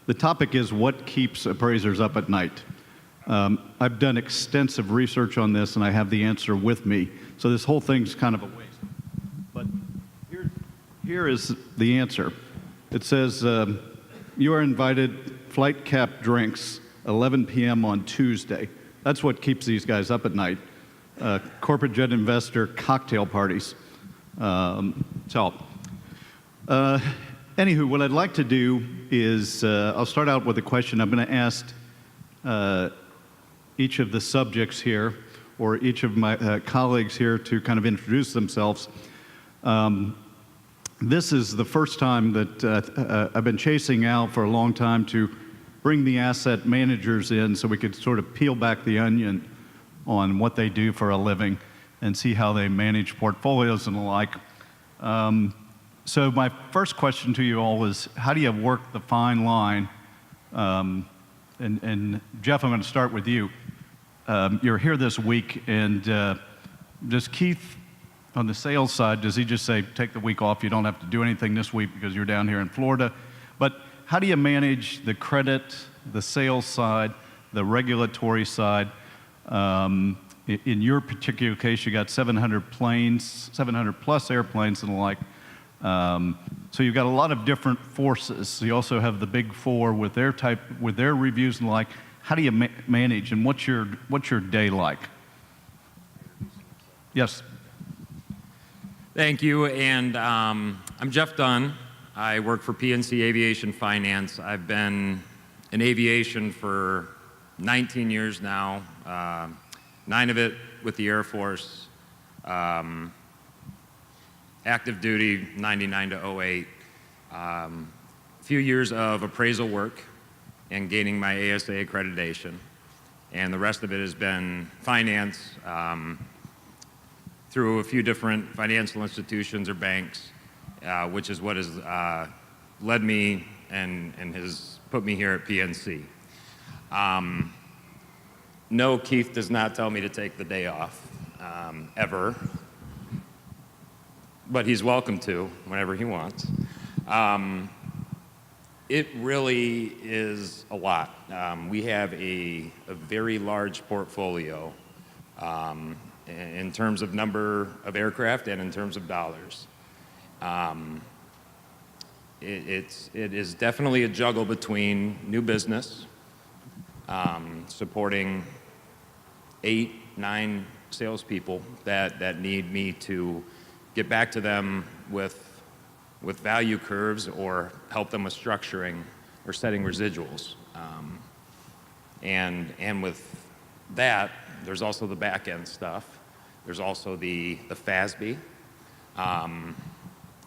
The topic is what keeps appraisers up at night. I've done extensive research on this, and I have the answer with me. So this whole thing's kind of a waste. But here is the answer. It says, you are invited flight cap drinks, 11 p.m. on Tuesday. That's what keeps these guys up at night. Corporate jet investor cocktail parties. Anywho, what I'd like to do is, I'll start out with a question. I'm going to ask each of the subjects here, or each of my colleagues here, to kind of introduce themselves. This is the first time that I've been chasing Al for a long time to bring the asset managers in so we could sort of peel back the onion on what they do for a living and see how they manage portfolios and the like. So my first question to you all is, how do you work the fine line? And Jeff, I'm going to start with you. You're here this week, and does Keith, on the sales side, does he just say, take the week off, you don't have to do anything this week because you're down here in Florida? But how do you manage the credit, the sales side, the regulatory side? In your particular case, you got 700 planes, 700 plus airplanes and the like. So you've got a lot of different forces. You also have the big four with their reviews and the like. How do you manage, and what's your day like? Yes. Thank you, and I'm Jeff Dunn. I work for PNC Aviation Finance. I've been in aviation for 19 years now, 9 of it with the Air Force, active duty 99 to 08, a few years of appraisal work and gaining my ASA accreditation, and the rest of it has been finance through a few different financial institutions or banks, which is what has led me and has put me here at PNC. No, Keith does not tell me to take the day off, ever, but he's welcome to whenever he wants. It really is a lot. We have a very large portfolio in terms of number of aircraft and in terms of dollars. It is definitely a juggle between new business, supporting 8, 9 salespeople that need me to get back to them with value curves or help them with structuring or setting residuals. And with that, there's also the back end stuff. There's also the FASB.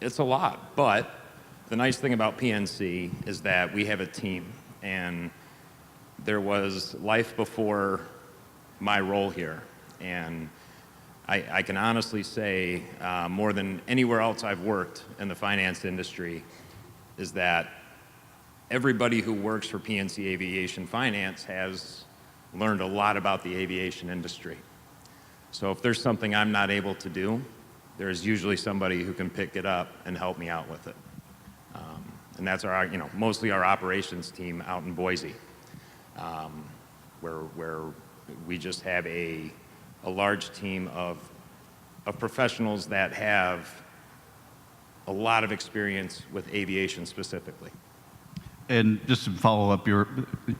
It's a lot, but the nice thing about PNC is that we have a team, and there was life before my role here. And I can honestly say, more than anywhere else I've worked in the finance industry, is that everybody who works for PNC Aviation Finance has learned a lot about the aviation industry. So if there's something I'm not able to do, there's usually somebody who can pick it up and help me out with it. And that's our, mostly our operations team out in Boise, where we just have a large team of professionals that have a lot of experience with aviation specifically. And just to follow up, your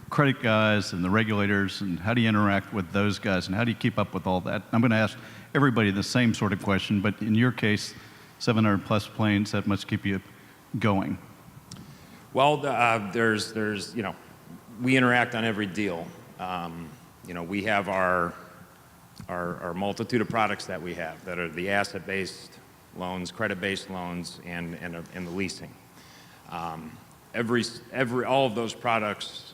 credit guys and the regulators, and how do you interact with those guys, and how do you keep up with all that? I'm going to ask everybody the same sort of question, but in your case, 700 plus planes, that must keep you going. Well, there's we interact on every deal. We have our multitude of products that we have that are the asset-based loans, credit-based loans, and the leasing. All of those products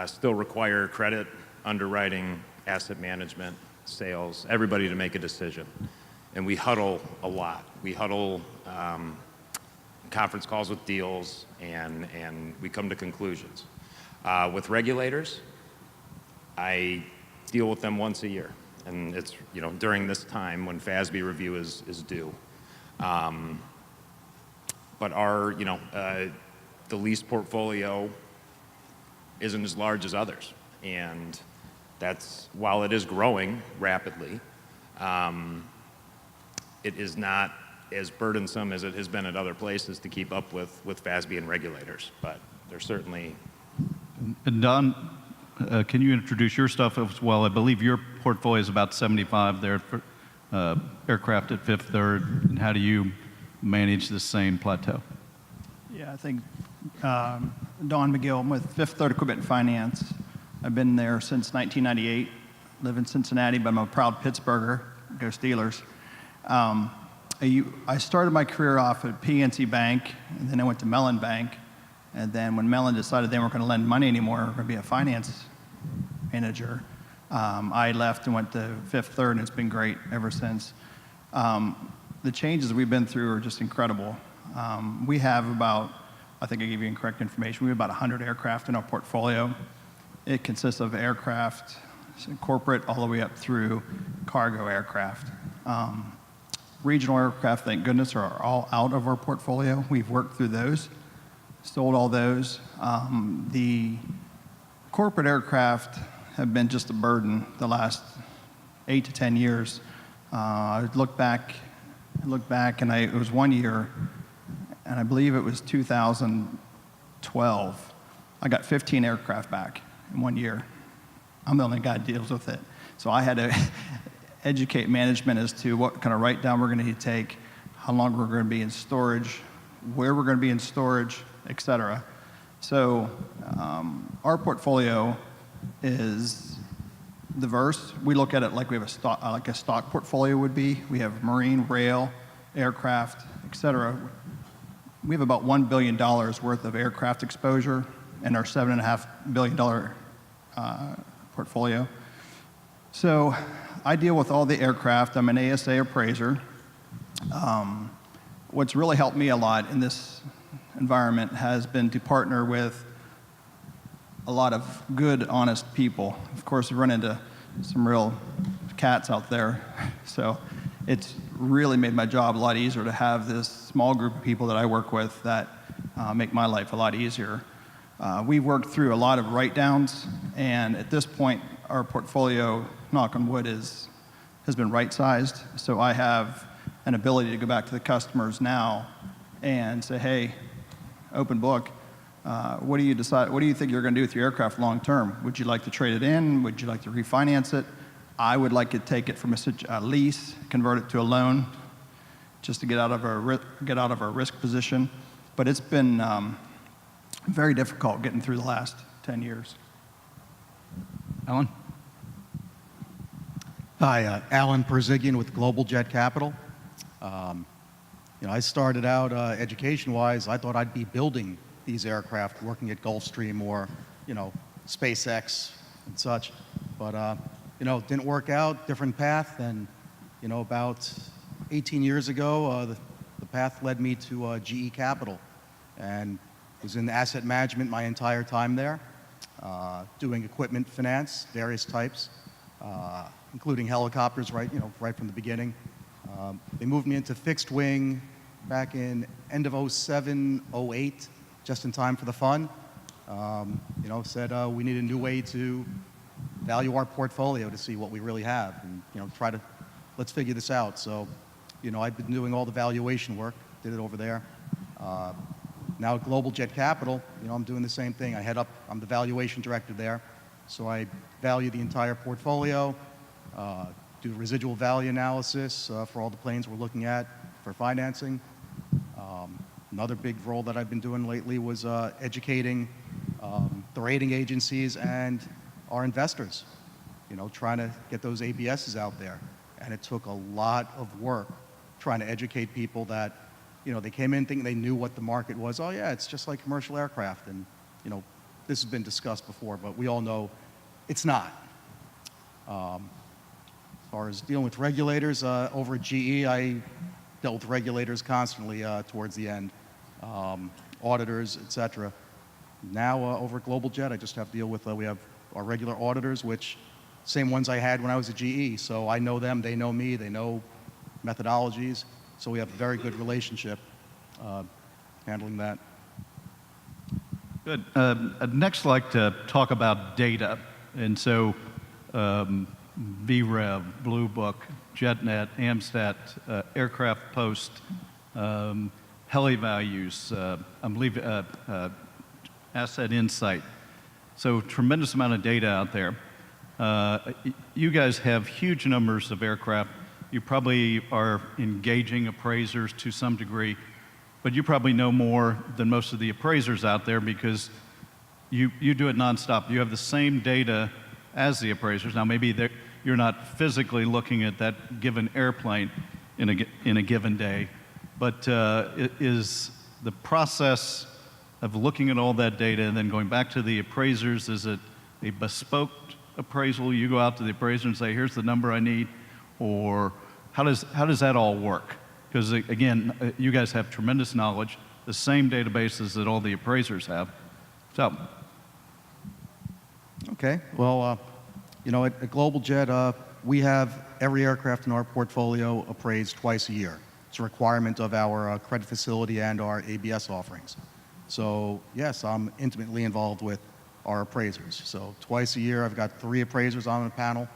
still require credit, underwriting, asset management, sales, everybody to make a decision. And we huddle a lot. We huddle conference calls with deals, and we come to conclusions. With regulators, I deal with them once a year, and it's during this time when FASB review is due. But our the lease portfolio isn't as large as others. And that's, while it is growing rapidly, it is not as burdensome as it has been at other places to keep up with FASB and regulators. But there's certainly... And Dunn, can you introduce your stuff as well? I believe your portfolio is about 75 there for aircraft at Fifth Third. And how do you manage the same plateau? Yeah, I think Don McGill. I'm with Fifth Third Equipment Finance. I've been there since 1998. Live in Cincinnati, but I'm a proud Pittsburgher. Go Steelers. I started my career off at PNC Bank, and then I went to Mellon Bank. And then when Mellon decided they weren't going to lend money anymore, we're going to be a finance manager, I left and went to Fifth Third, and it's been great ever since. The changes we've been through are just incredible. We have about, I think I gave you incorrect information, we have about 100 aircraft in our portfolio. It consists of aircraft, corporate, all the way up through cargo aircraft. Regional aircraft, thank goodness, are all out of our portfolio. We've worked through those, sold all those. The corporate aircraft have been just a burden the last 8 to 10 years. I look back, and it was one year, and I believe it was 2012. I got 15 aircraft back in 1 year. I'm the only guy that deals with it. So I had to educate management as to what kind of write-down we're going to take, how long we're going to be in storage, where we're going to be in storage, et cetera. So our portfolio is diverse. We look at it like we have a stock portfolio would be. We have marine, rail, aircraft, et cetera. We have about $1 billion worth of aircraft exposure in our $7.5 billion portfolio. So I deal with all the aircraft. I'm an ASA appraiser. What's really helped me a lot in this environment has been to partner with a lot of good, honest people. Of course, we run into some real cats out there. So it's really made my job a lot easier to have this small group of people that I work with that make my life a lot easier. We've worked through a lot of write-downs, and at this point, our portfolio, knock on wood, has been right-sized. So I have an ability to go back to the customers now and say, hey, open book, what do you think you're going to do with your aircraft long term? Would you like to trade it in? Would you like to refinance it? I would like to take it from a lease, convert it to a loan, just to get out of our risk position. But it's been very difficult getting through the last 10 years. Alan? Hi, Alan Perzigian with Global Jet Capital. I started out education-wise, I thought I'd be building these aircraft, working at Gulfstream or, SpaceX and such. But, it didn't work out, different path. And, about 18 years ago, the path led me to GE Capital, and was in asset management my entire time there, doing equipment finance, various types, including helicopters, right from the beginning. They moved me into fixed wing back in end of 07, 08, just in time for the fun. Said we need a new way to value our portfolio to see what we really have, and let's figure this out. So, I've been doing all the valuation work, did it over there. Now at Global Jet Capital, I'm doing the same thing. I'm the valuation director there, so I value the entire portfolio, do residual value analysis for all the planes we're looking at for financing. Another big role that I've been doing lately was educating the rating agencies and our investors, trying to get those ABSs out there. And it took a lot of work trying to educate people that, they came in thinking they knew what the market was. Oh yeah, it's just like commercial aircraft. And, this has been discussed before, but we all know it's not. As far as dealing with regulators, over at GE, I dealt with regulators constantly towards the end, auditors, et cetera. Now over at Global Jet, I just have to deal with, we have our regular auditors, which same ones I had when I was at GE. So I know them, they know me, they know methodologies. So we have a very good relationship handling that. Good. I'd next like to talk about data. And so VREV, Blue Book, JetNet, AMSTAT, Aircraft Post, heli values, I believe Asset Insight. So tremendous amount of data out there. You guys have huge numbers of aircraft. You probably are engaging appraisers to some degree, but you probably know more than most of the appraisers out there because you do it nonstop. You have the same data as the appraisers. Now, maybe you're not physically looking at that given airplane in a given day, but is the process of looking at all that data and then going back to the appraisers, is it a bespoke appraisal? You go out to the appraiser and say, here's the number I need, or how does that all work? Because again, you guys have tremendous knowledge, the same databases that all the appraisers have. So. Okay, well, you know, at Global Jet, we have every aircraft in our portfolio appraised twice a year. It's a requirement of our credit facility and our ABS offerings. So yes, I'm intimately involved with our appraisers. So twice a year, I've got 3 appraisers on the panel.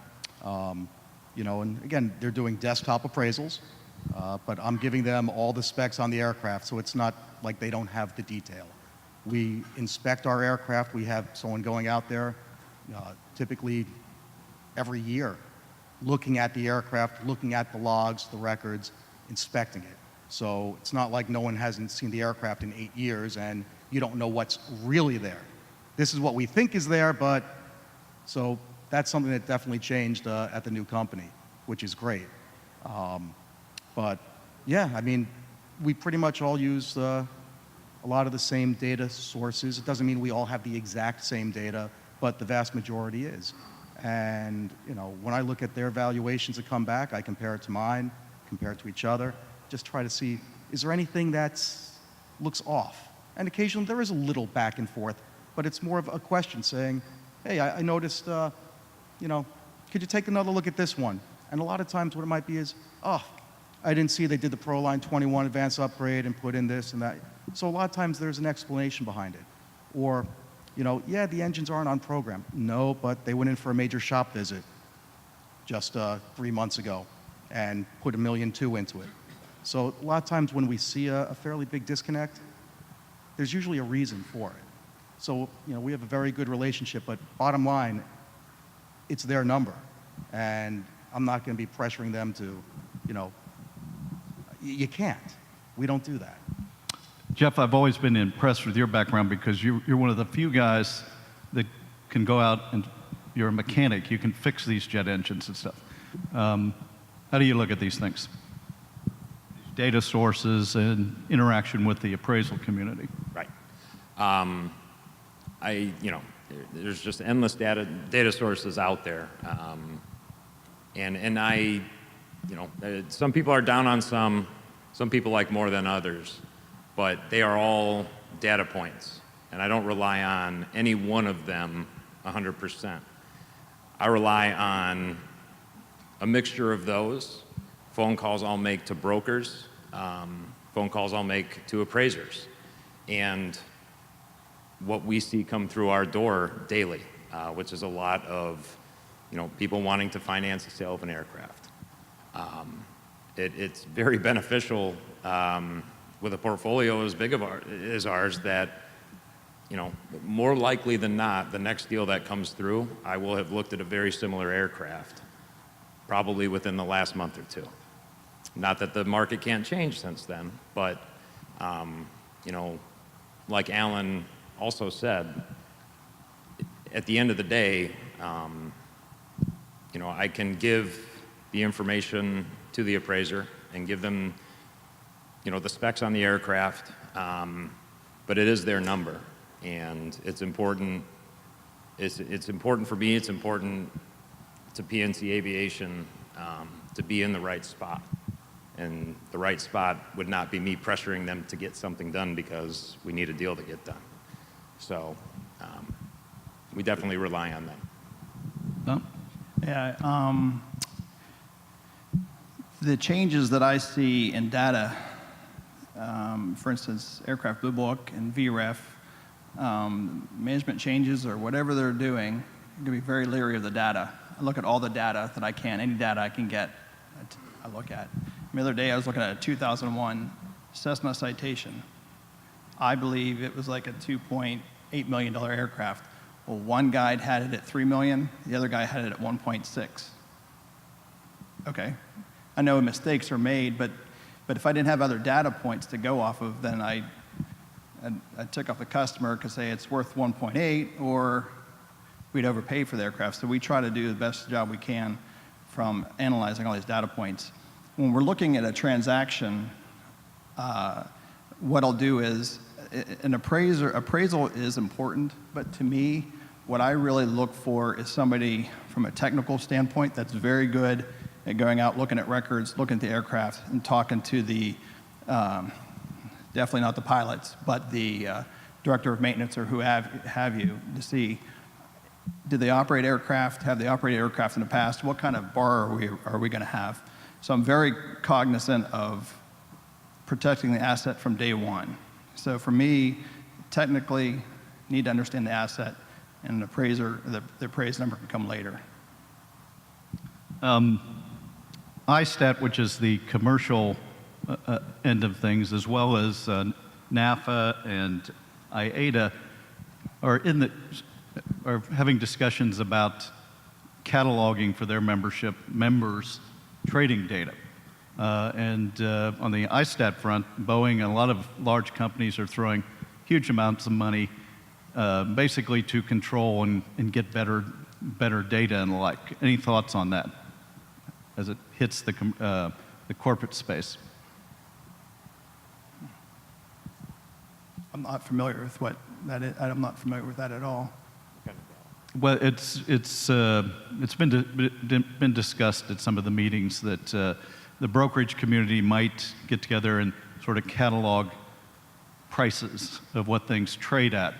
You know, and again, they're doing desktop appraisals, but I'm giving them all the specs on the aircraft, so it's not like they don't have the detail. We inspect our aircraft. We have someone going out there typically every year, looking at the aircraft, looking at the logs, the records, inspecting it. So it's not like no one hasn't seen the aircraft in 8 years and you don't know what's really there. This is what we think is there, but so that's something that definitely changed at the new company, which is great. But yeah, I mean, we pretty much all use a lot of the same data sources. It doesn't mean we all have the exact same data, but the vast majority is. And you know, when I look at their valuations that come back, I compare it to mine, compare it to each other, just try to see, is there anything that looks off? And occasionally there is a little back and forth, but it's more of a question saying, hey, I noticed, you know, could you take another look at this one? And a lot of times what it might be is, oh, I didn't see they did the Proline 21 advanced upgrade and put in this and that. So a lot of times there's an explanation behind it. Or, you know, yeah, the engines aren't on program. No, but they went in for a major shop visit just 3 months ago and put $1.2 million into it. So a lot of times when we see a fairly big disconnect, there's usually a reason for it. So, you know, we have a very good relationship, but bottom line, it's their number. And I'm not going to be pressuring them to, you know, you can't. We don't do that. Jeff, I've always been impressed with your background because you're one of the few guys that can go out and you're a mechanic. You can fix these jet engines and stuff. How do you look at these things? Data sources and interaction with the appraisal community. Right. You know, there's just endless data sources out there. And I, you know, some people are down on some people like more than others, but they are all data points. And I don't rely on any one of them 100%. I rely on a mixture of those. Phone calls I'll make to brokers, phone calls I'll make to appraisers, and what we see come through our door daily, which is a lot of, you know, people wanting to finance the sale of an aircraft. It's very beneficial with a portfolio as big as ours that, you know, more likely than not, the next deal that comes through, I will have looked at a very similar aircraft, probably within the last month or 2. Not that the market can't change since then, but, you know, like Alan also said, at the end of the day, you know, I can give the information to the appraiser and give them, you know, the specs on the aircraft, but it is their number, and it's important. It's important for me. It's important to PNC Aviation to be in the right spot. And the right spot would not be me pressuring them to get something done because we need a deal to get done. So we definitely rely on them. Dunn? Yeah, the changes that I see in data, for instance, Aircraft Blue Book and VREF, management changes or whatever they're doing, I'm going to be very leery of the data. I look at all the data that I can, any data I can get, I look at. The other day I was looking at a 2001 Cessna Citation. I believe it was like a $2.8 million aircraft. Well, one guide had it at $3 million, the other guy had it at 1.6. Okay, I know mistakes are made, but if I didn't have other data points to go off of, then I took off the customer because say it's worth 1.8, or we'd overpay for the aircraft. So we try to do the best job we can from analyzing all these data points. When we're looking at a transaction, what I'll do is, appraisal is important, but to me, what I really look for is somebody from a technical standpoint that's very good at going out, looking at records, looking at the aircraft, and talking to the, definitely not the pilots, but the director of maintenance or who have you, to see, did they operate aircraft, have they operated aircraft in the past, what kind of bar are we going to have? So I'm very cognizant of protecting the asset from day one. So for me, technically, need to understand the asset, and the appraised number can come later. ISTAT, which is the commercial end of things, as well as NAFA and IATA, are having discussions about cataloging for their members trading data. And on the ISTAT front, Boeing and a lot of large companies are throwing huge amounts of money basically to control and get better data and the like. Any thoughts on that as it hits the corporate space? I'm not familiar with what that is. I'm not familiar with that at all. Well, it's been discussed at some of the meetings that the brokerage community might get together and sort of catalog prices of what things trade at,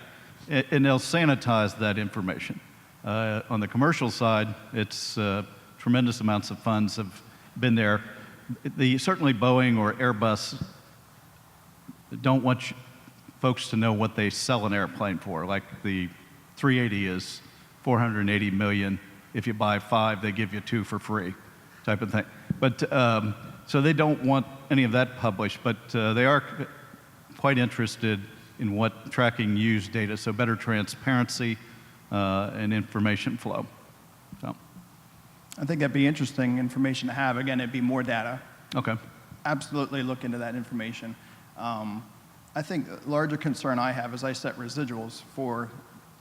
and they'll sanitize that information. On the commercial side, it's tremendous amounts of funds have been there. Certainly Boeing or Airbus don't want folks to know what they sell an airplane for. Like the 380 is $480 million. If you buy 5, they give you 2 for free, type of thing. But so they don't want any of that published, but they are quite interested in what tracking used data, so better transparency and information flow. So. I think that'd be interesting information to have. Again, it'd be more data. Okay. Absolutely look into that information. I think the larger concern I have is I set residuals for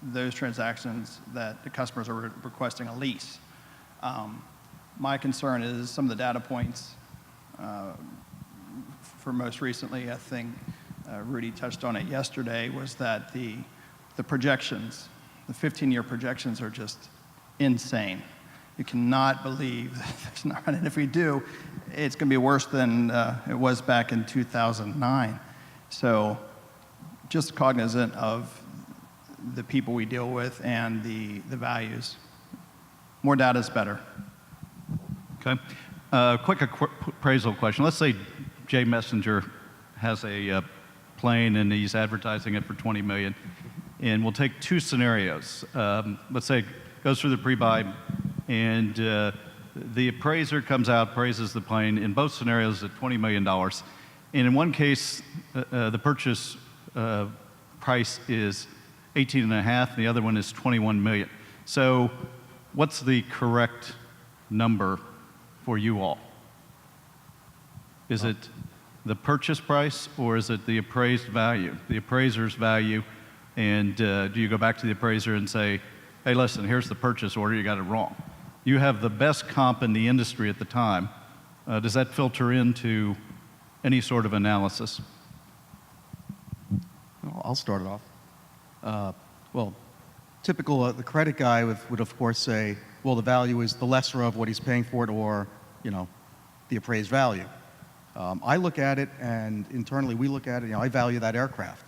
those transactions that the customers are requesting a lease. My concern is some of the data points. For most recently, I think Rudy touched on it yesterday, was that the projections, the 15-year projections are just insane. You cannot believe that it's not running. If we do, it's going to be worse than it was back in 2009. So just cognizant of the people we deal with and the values. More data is better. Okay. Quick appraisal question. Let's say Jay Messenger has a plane and he's advertising it for $20 million. And we'll take 2 scenarios. Let's say it goes through the pre-buy and the appraiser comes out, appraises the plane in both scenarios at $20 million. And in one case, the purchase price is 18.5, and the other one is 21 million. So what's the correct number for you all? Is it the purchase price, or is it the appraised value, the appraiser's value? And do you go back to the appraiser and say, hey, listen, here's the purchase order, you got it wrong? You have the best comp in the industry at the time. Does that filter into any sort of analysis? I'll start it off. Well, typical, the credit guy would of course say, well, the value is the lesser of what he's paying for it, or, the appraised value. I look at it, and internally we look at it, I value that aircraft.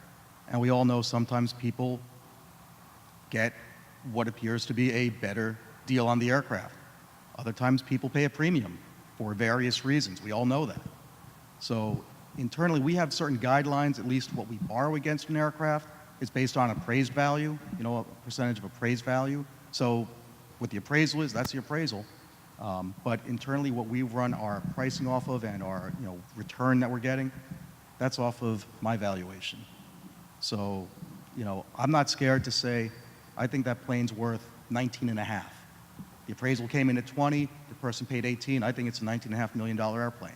And we all know sometimes people get what appears to be a better deal on the aircraft. Other times people pay a premium for various reasons. We all know that. So internally we have certain guidelines, at least what we borrow against an aircraft, is based on appraised value, a percentage of appraised value. So what the appraisal is, that's the appraisal. But internally, what we run our pricing off of and our return that we're getting, that's off of my valuation. So, I'm not scared to say, I think that plane's worth 19 and a half. The appraisal came in at 20, the person paid 18, I think it's a $19.5 million airplane.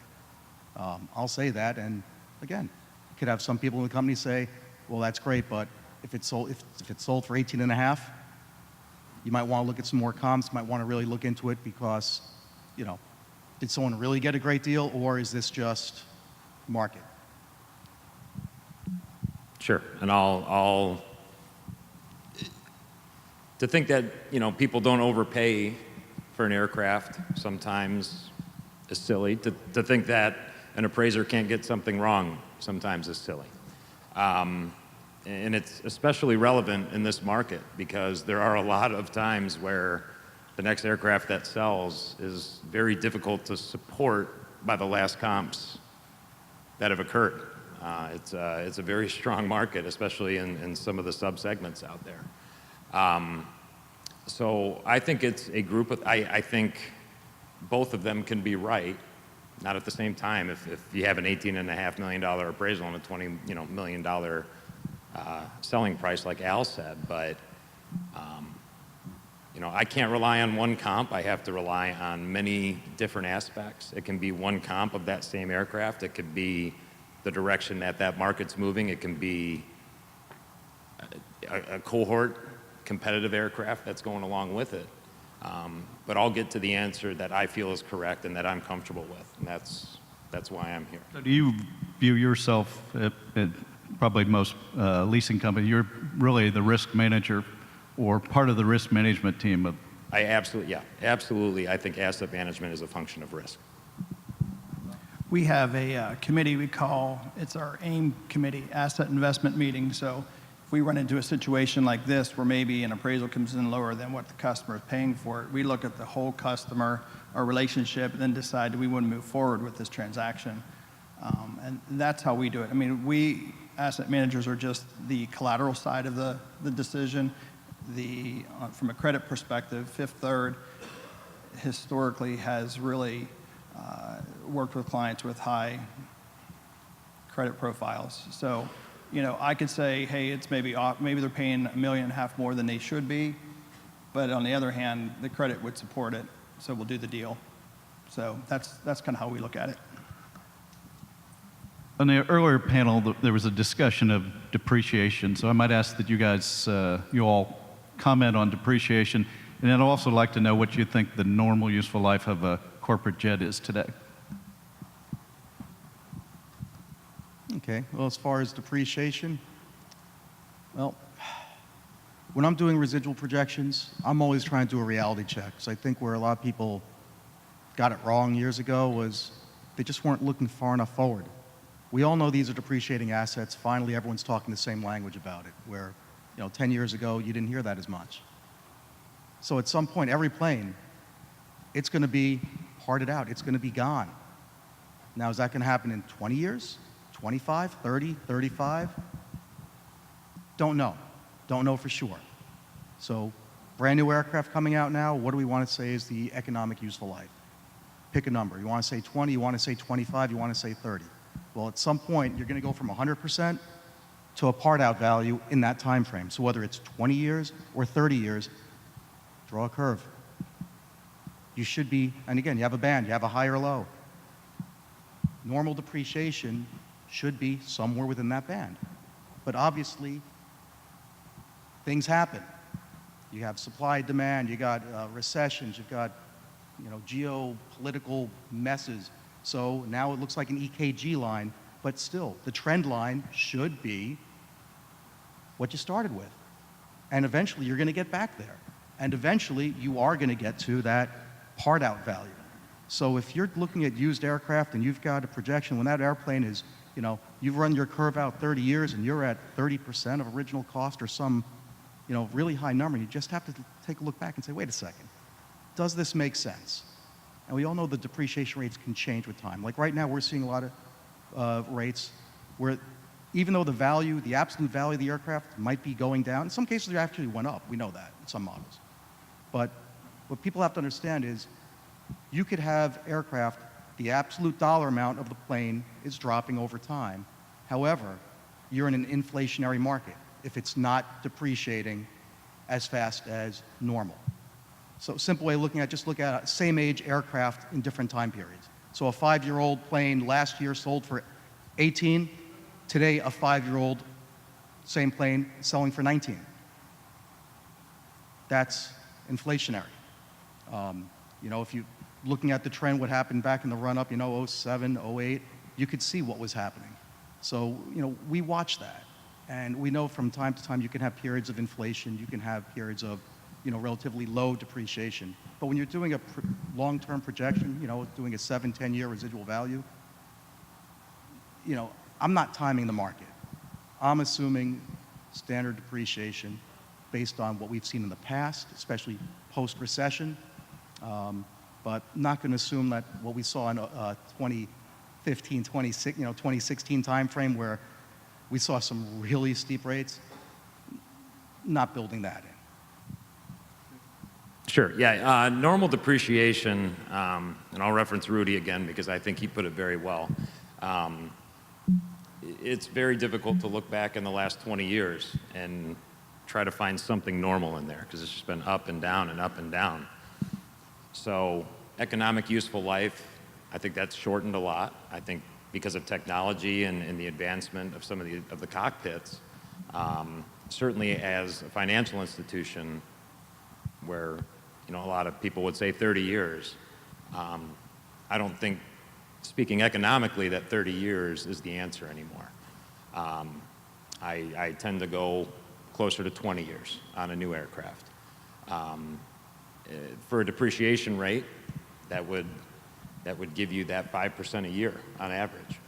I'll say that, and again, you could have some people in the company say, well, that's great, but if it's sold for 18 and a half, you might want to look at some more comps, might want to really look into it because, did someone really get a great deal, or is this just market? Sure, and to think that, people don't overpay for an aircraft sometimes is silly. To think that an appraiser can't get something wrong sometimes is silly. And it's especially relevant in this market because there are a lot of times where the next aircraft that sells is very difficult to support by the last comps that have occurred. It's a very strong market, especially in some of the sub-segments out there. So I think it's a group of, I think both of them can be right, not at the same time. If you have an $18.5 million appraisal and a $20 million selling price, like Al said, but I can't rely on one comp. I have to rely on many different aspects. It can be one comp of that same aircraft. It could be the direction that market's moving. It can be a cohort competitive aircraft that's going along with it. But I'll get to the answer that I feel is correct and that I'm comfortable with, and that's why I'm here. So do you view yourself, probably most leasing companies, you're really the risk manager or part of the risk management team of? Absolutely. I think asset management is a function of risk. We have a committee we call, it's our AIM committee, asset investment meeting. So if we run into a situation like this where maybe an appraisal comes in lower than what the customer is paying for it, we look at the whole customer, our relationship, and then decide do we want to move forward with this transaction. And that's how we do it. I mean, we asset managers are just the collateral side of the decision. From a credit perspective, Fifth Third historically has really worked with clients with high credit profiles. So, I could say, hey, it's maybe they're paying $1.5 million more than they should be, but on the other hand, the credit would support it, so we'll do the deal. So that's kind of how we look at it. On the earlier panel, there was a discussion of depreciation, so I might ask that you guys, you all comment on depreciation, and I'd also like to know what you think the normal useful life of a corporate jet is today. Okay, well, as far as depreciation, well, when I'm doing residual projections, I'm always trying to do a reality check. So I think where a lot of people got it wrong years ago was they just weren't looking far enough forward. We all know these are depreciating assets. Finally, everyone's talking the same language about it, where 10 years ago, you didn't hear that as much. So at some point, every plane, it's going to be parted out. It's going to be gone. Now, is that going to happen in 20 years, 25, 30, 35? Don't know. Don't know for sure. So brand new aircraft coming out now, what do we want to say is the economic useful life? Pick a number. You want to say 20, you want to say 25, you want to say 30. Well, at some point, you're going to go from 100% to a part-out value in that time frame. So whether it's 20 years or 30 years, draw a curve. You should be, and again, you have a band, you have a high or low. Normal depreciation should be somewhere within that band. But obviously, things happen. You have supply demand, you got recessions, you've got geopolitical messes. So now it looks like an EKG line, but still, the trend line should be what you started with. And eventually, you're going to get back there. And eventually, you are going to get to that part-out value. So if you're looking at used aircraft and you've got a projection, when that airplane is, you've run your curve out 30 years and you're at 30% of original cost or some, really high number, you just have to take a look back and say, wait a second, does this make sense? And we all know the depreciation rates can change with time. Like right now, we're seeing a lot of rates where even though the value, the absolute value of the aircraft might be going down, in some cases it actually went up. We know that in some models. But what people have to understand is you could have aircraft, the absolute dollar amount of the plane is dropping over time. However, you're in an inflationary market if it's not depreciating as fast as normal. So a simple way of looking at, just look at same age aircraft in different time periods. So a 5-year-old plane last year sold for 18, today a 5-year-old same plane selling for 19. That's inflationary. You know, if you looking at the trend, what happened back in the run-up, you know, 07, 08, you could see what was happening. So, you know, we watch that. And we know from time to time you can have periods of inflation, you can have periods of, you know, relatively low depreciation. But when you're doing a long-term projection, you know, doing a 7, 10-year residual value, you know, I'm not timing the market. I'm assuming standard depreciation based on what we've seen in the past, especially post-recession. But not going to assume that what we saw in 2015, 2016 timeframe where we saw some really steep rates, not building that in. Sure, yeah. Normal depreciation, and I'll reference Rudy again because I think he put it very well. It's very difficult to look back in the last 20 years and try to find something normal in there because it's just been up and down and up and down. So economic useful life, I think that's shortened a lot. I think because of technology and the advancement of some of the cockpits, certainly as a financial institution where, you know, a lot of people would say 30 years. I don't think, speaking economically, that 30 years is the answer anymore. I tend to go closer to 20 years on a new aircraft. For a depreciation rate, that would give you that 5% a year on average.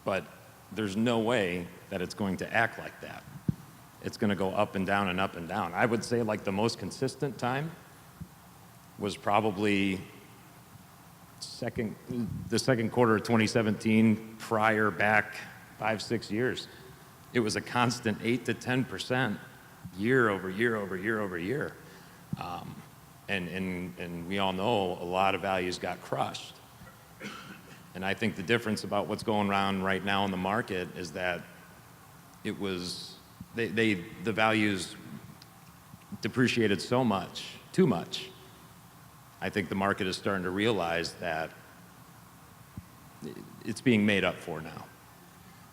But there's no way that it's going to act like that. It's going to go up and down and up and down. I would say like the most consistent time was probably the second quarter of 2017, prior back 5-6 years. It was a constant 8 to 10% year over year over year over year. And we all know a lot of values got crushed. And I think the difference about what's going on right now in the market is that it was, the values depreciated so much, too much. I think the market is starting to realize that it's being made up for now.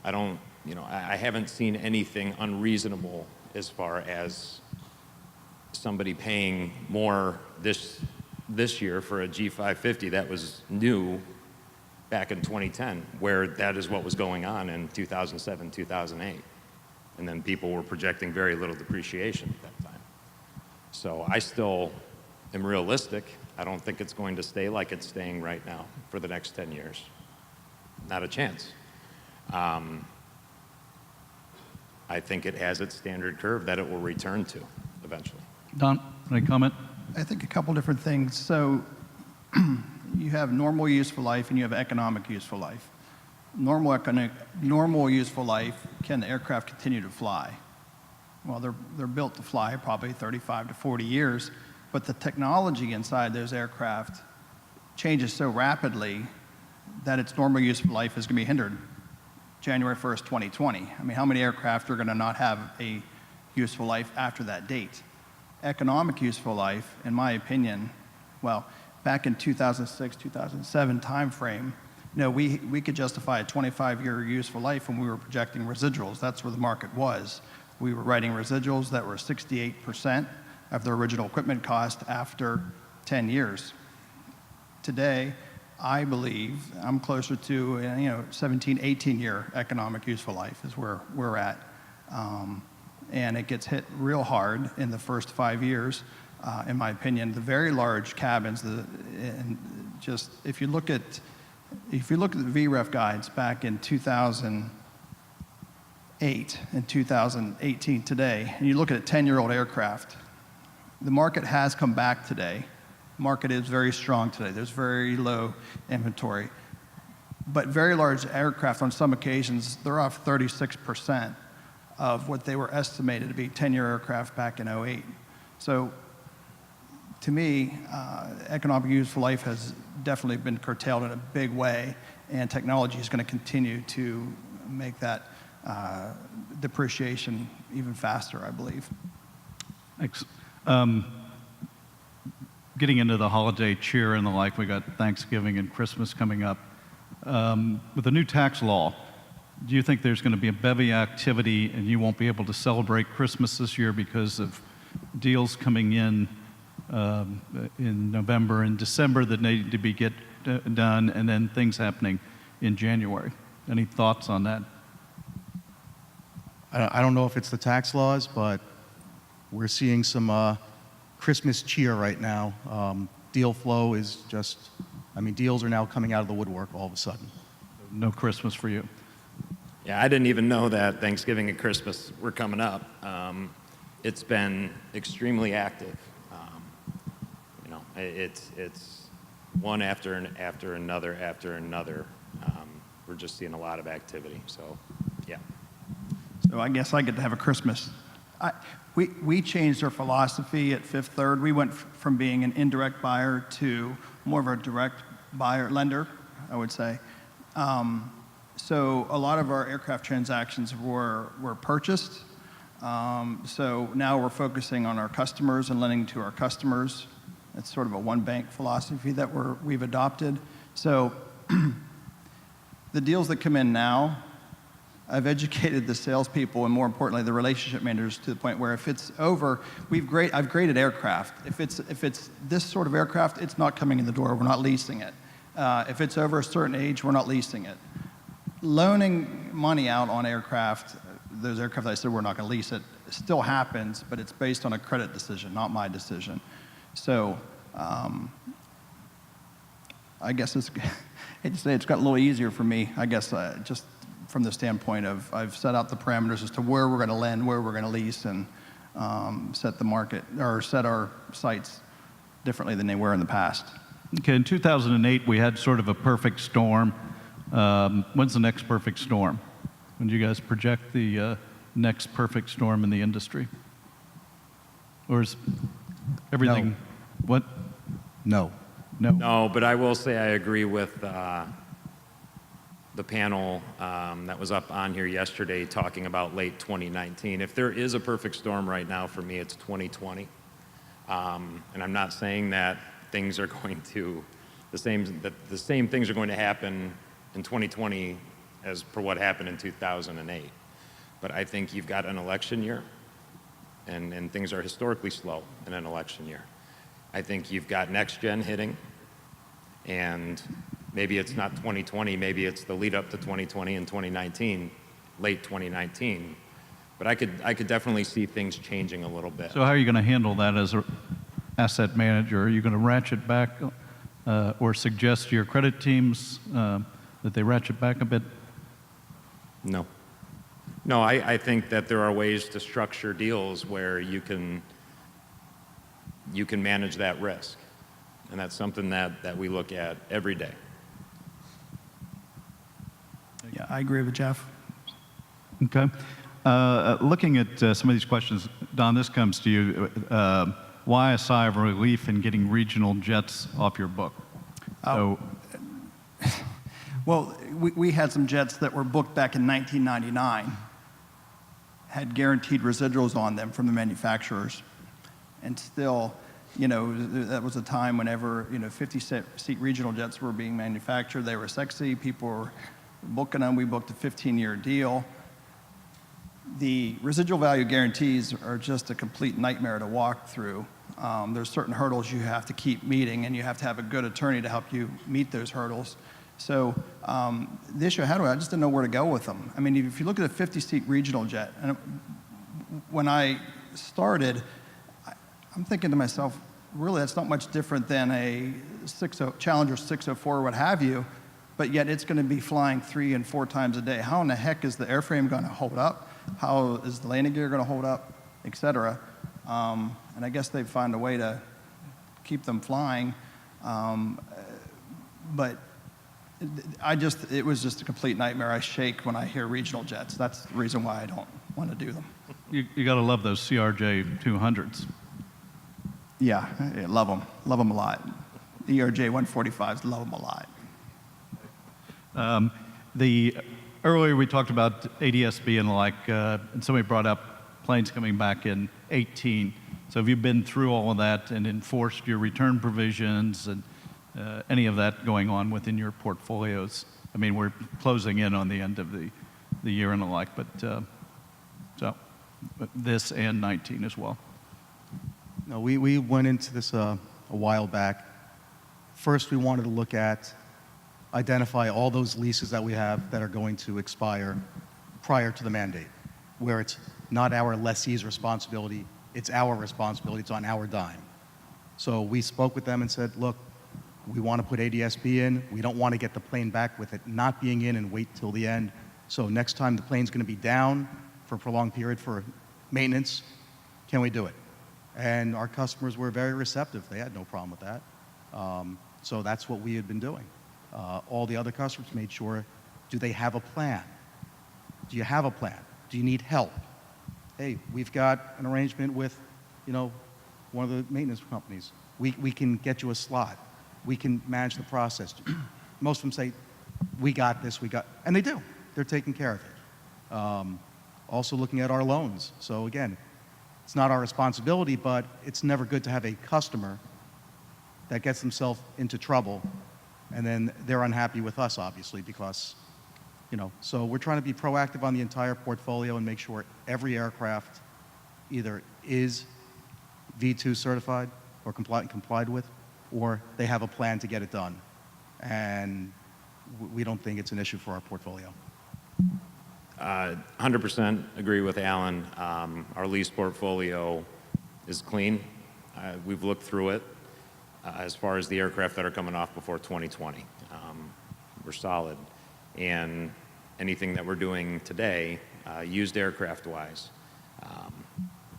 I haven't seen anything unreasonable as far as somebody paying more this year for a G550 that was new back in 2010, where that is what was going on in 2007, 2008. And then people were projecting very little depreciation at that time. So I still am realistic. I don't think it's going to stay like it's staying right now for the next 10 years. Not a chance. I think it has its standard curve that it will return to eventually. Don, any comment? I think a couple different things. So you have normal useful life and you have economic useful life. Normal useful life, can the aircraft continue to fly? Well, they're built to fly probably 35 to 40 years, but the technology inside those aircraft changes so rapidly that its normal useful life is going to be hindered January 1st, 2020. I mean, how many aircraft are going to not have a useful life after that date? Economic useful life, in my opinion, well, back in 2006, 2007 timeframe, we could justify a 25-year useful life when we were projecting residuals. That's where the market was. We were writing residuals that were 68% of the original equipment cost after 10 years. Today, I believe I'm closer to 17, 18-year economic useful life is where we're at. And it gets hit real hard in the first 5 years, in my opinion. The very large cabins, if you look at the VREF guides back in 2008 and 2018 today, and you look at a 10-year-old aircraft, the market has come back today. The market is very strong today. There's very low inventory. But very large aircraft, on some occasions, they're off 36% of what they were estimated to be 10-year aircraft back in '08. So to me, economic useful life has definitely been curtailed in a big way, and technology is going to continue to make that depreciation even faster, I believe. Thanks. Getting into the holiday cheer and the like, we got Thanksgiving and Christmas coming up. With the new tax law, do you think there's going to be a bevy activity and you won't be able to celebrate Christmas this year because of deals coming in November and December that need to be done, and then things happening in January? Any thoughts on that? I don't know if it's the tax laws, but we're seeing some Christmas cheer right now. Deal flow is just, deals are now coming out of the woodwork all of a sudden. No Christmas for you. Yeah, I didn't even know that Thanksgiving and Christmas were coming up. It's been extremely active. It's one after another. We're just seeing a lot of activity. So, yeah. So I guess I get to have a Christmas. We changed our philosophy at Fifth Third. We went from being an indirect buyer to more of a direct buyer, lender, I would say. So a lot of our aircraft transactions were purchased. So now we're focusing on our customers and lending to our customers. It's sort of a one bank philosophy that we've adopted. So the deals that come in now, I've educated the salespeople and, more importantly, the relationship managers to the point where if it's over, I've graded aircraft. If it's this sort of aircraft, it's not coming in the door. We're not leasing it. If it's over a certain age, we're not leasing it. Loaning money out on aircraft, those aircraft that I said we're not going to lease it, still happens, but it's based on a credit decision, not my decision. So I guess I hate to say it's got a little easier for me, I guess, just from the standpoint of I've set out the parameters as to where we're going to lend, where we're going to lease, and set the market or set our sites differently than they were in the past. Okay, in 2008, we had sort of a perfect storm. When's the next perfect storm? When do you guys project the next perfect storm in the industry? Or is everything... No. What? No. No? No, but I will say I agree with the panel that was up on here yesterday talking about late 2019. If there is a perfect storm right now, for me, it's 2020. And I'm not saying that things are going to, the same things are going to happen in 2020 as per what happened in 2008. But I think you've got an election year, and things are historically slow in an election year. I think you've got next gen hitting, and maybe it's not 2020, maybe it's the lead up to 2020 and 2019, late 2019. But I could definitely see things changing a little bit. So how are you going to handle that as an asset manager? Are you going to ratchet back or suggest to your credit teams that they ratchet back a bit? No. No, I think that there are ways to structure deals where you can manage that risk. And that's something that we look at every day. Yeah, I agree with Jeff. Okay. Looking at some of these questions, Don, this comes to you. Why a sigh of relief in getting regional jets off your book? Well, we had some jets that were booked back in 1999, had guaranteed residuals on them from the manufacturers. And still, that was a time whenever, 50-seat regional jets were being manufactured. They were sexy. People were booking them. We booked a 15-year deal. The residual value guarantees are just a complete nightmare to walk through. There's certain hurdles you have to keep meeting, and you have to have a good attorney to help you meet those hurdles. So the issue I had, I just didn't know where to go with them. I mean, if you look at a 50-seat regional jet, and when I started, I'm thinking to myself, really, that's not much different than a Challenger 604 or what have you, but yet it's going to be flying 3 and 4 times a day. How in the heck is the airframe going to hold up? How is the landing gear going to hold up, et cetera? And I guess they find a way to keep them flying. But it was just a complete nightmare. I shake when I hear regional jets. That's the reason why I don't want to do them. You got to love those CRJ 200s. Yeah, I love them a lot. ERJ 145s, love them a lot. Earlier we talked about ADSB and the like, and somebody brought up planes coming back in 18. So have you been through all of that and enforced your return provisions and any of that going on within your portfolios? I mean, we're closing in on the end of the year and the like, but this and 19 as well. No, we went into this a while back. First, we wanted to identify all those leases that we have that are going to expire prior to the mandate, where it's not our lessee's responsibility, it's our responsibility, it's on our dime. So we spoke with them and said, look, we want to put ADSB in, we don't want to get the plane back with it not being in and wait till the end. So next time the plane's going to be down for a prolonged period for maintenance, can we do it? And our customers were very receptive. They had no problem with that. So that's what we had been doing. All the other customers made sure, do they have a plan? Do you have a plan? Do you need help? Hey, we've got an arrangement with, one of the maintenance companies. We can get you a slot. We can manage the process. Most of them say, we got this, and they do. They're taking care of it. Also looking at our loans. So again, it's not our responsibility, but it's never good to have a customer that gets themselves into trouble, and then they're unhappy with us, obviously, because, so we're trying to be proactive on the entire portfolio and make sure every aircraft either is V2 certified or complied with, or they have a plan to get it done. And we don't think it's an issue for our portfolio. 100% agree with Alan. Our lease portfolio is clean. We've looked through it. As far as the aircraft that are coming off before 2020, we're solid. And anything that we're doing today, used aircraft-wise,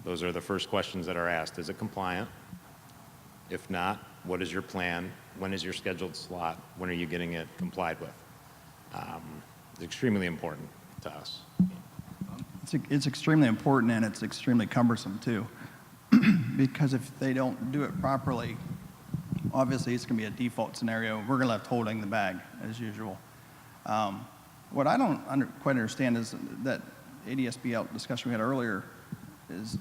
those are the first questions that are asked. Is it compliant? If not, what is your plan? When is your scheduled slot? When are you getting it complied with? It's extremely important to us. It's extremely important, and it's extremely cumbersome, too. Because if they don't do it properly, obviously it's going to be a default scenario. We're going to left holding the bag, as usual. What I don't quite understand is that ADSB out discussion we had earlier is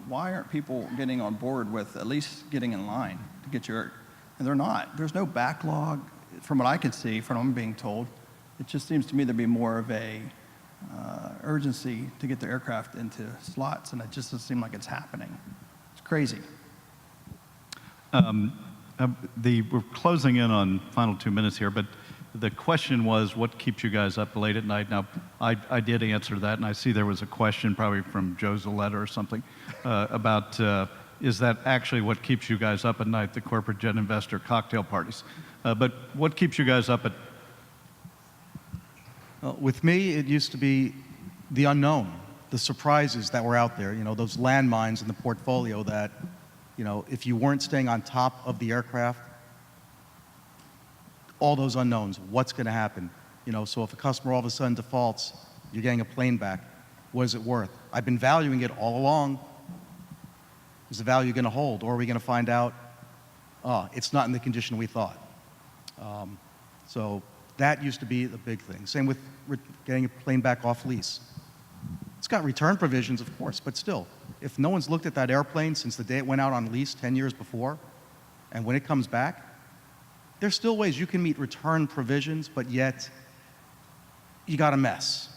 why aren't people getting on board with at least getting in line to get your, and they're not. There's no backlog. From what I could see, from what I'm being told, it just seems to me there'd be more of a urgency to get the aircraft into slots, and it just doesn't seem like it's happening. It's crazy. We're closing in on final 2 minutes here, but the question was, what keeps you guys up late at night? Now, I did answer that, and I see there was a question probably from Joe Zaletta or something about, is that actually what keeps you guys up at night, the corporate jet investor cocktail parties? But what keeps you guys up at? With me, it used to be the unknown, the surprises that were out there, those landmines in the portfolio that, if you weren't staying on top of the aircraft, all those unknowns, what's going to happen? So if a customer all of a sudden defaults, you're getting a plane back, what is it worth? I've been valuing it all along. Is the value going to hold, or are we going to find out, it's not in the condition we thought? So that used to be the big thing. Same with getting a plane back off lease. It's got return provisions, of course, but still, if no one's looked at that airplane since the day it went out on lease 10 years before, and when it comes back, there's still ways you can meet return provisions, but yet you got a mess.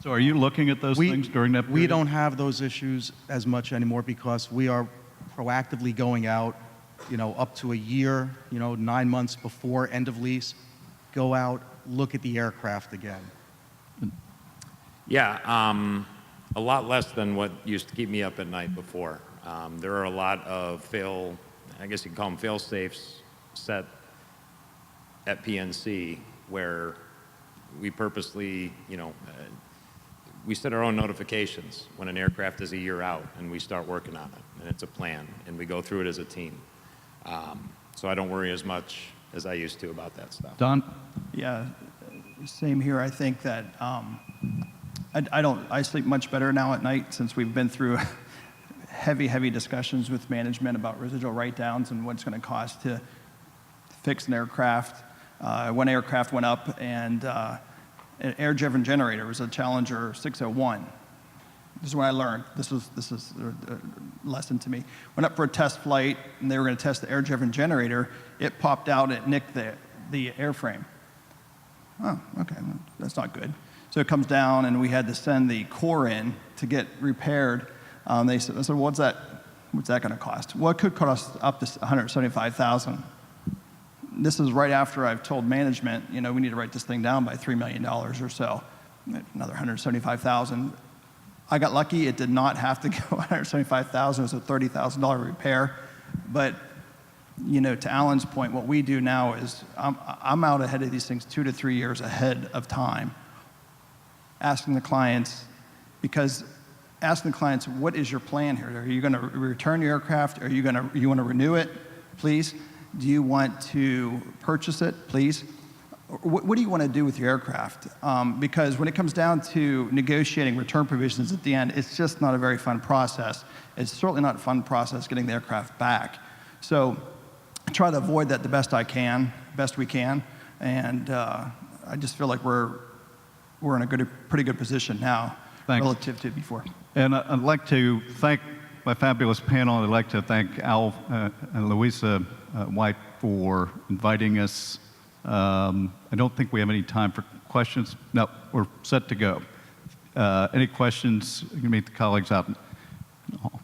So are you looking at those things during that period? We don't have those issues as much anymore because we are proactively going out, up to a year, 9 months before end of lease, go out, look at the aircraft again. Yeah, a lot less than what used to keep me up at night before. There are a lot of I guess you can call them fail-safes set at PNC where we purposely, we set our own notifications when an aircraft is a year out and we start working on it, and it's a plan, and we go through it as a team. So I don't worry as much as I used to about that stuff. Don? Yeah, same here. I think that I sleep much better now at night since we've been through heavy discussions with management about residual write-downs and what it's going to cost to fix an aircraft. One aircraft went up, and an air-driven generator was a Challenger 601. This is what I learned. This is a lesson to me. Went up for a test flight, and they were going to test the air-driven generator. It popped out, and it nicked the airframe. Oh, okay, well, that's not good. So it comes down, and we had to send the core in to get repaired. I said, what's that going to cost? Well, it could cost up to $175,000. This is right after I've told management, we need to write this thing down by $3 million or so. Another $175,000. I got lucky. It did not have to go $175,000. It was a $30,000 repair. But, to Alan's point, what we do now is I'm out ahead of these things 2 to 3 years ahead of time, asking the clients, what is your plan here? Are you going to return your aircraft? You want to renew it, please? Do you want to purchase it, please? What do you want to do with your aircraft? Because when it comes down to negotiating return provisions at the end, it's just not a very fun process. It's certainly not a fun process getting the aircraft back. So I try to avoid that the best we can, and I just feel like we're in a pretty good position now. Thanks. Relative to before. And I'd like to thank my fabulous panel. I'd like to thank Al and Louisa White for inviting us. I don't think we have any time for questions. No, we're set to go. Any questions? You can meet the colleagues out in the hall.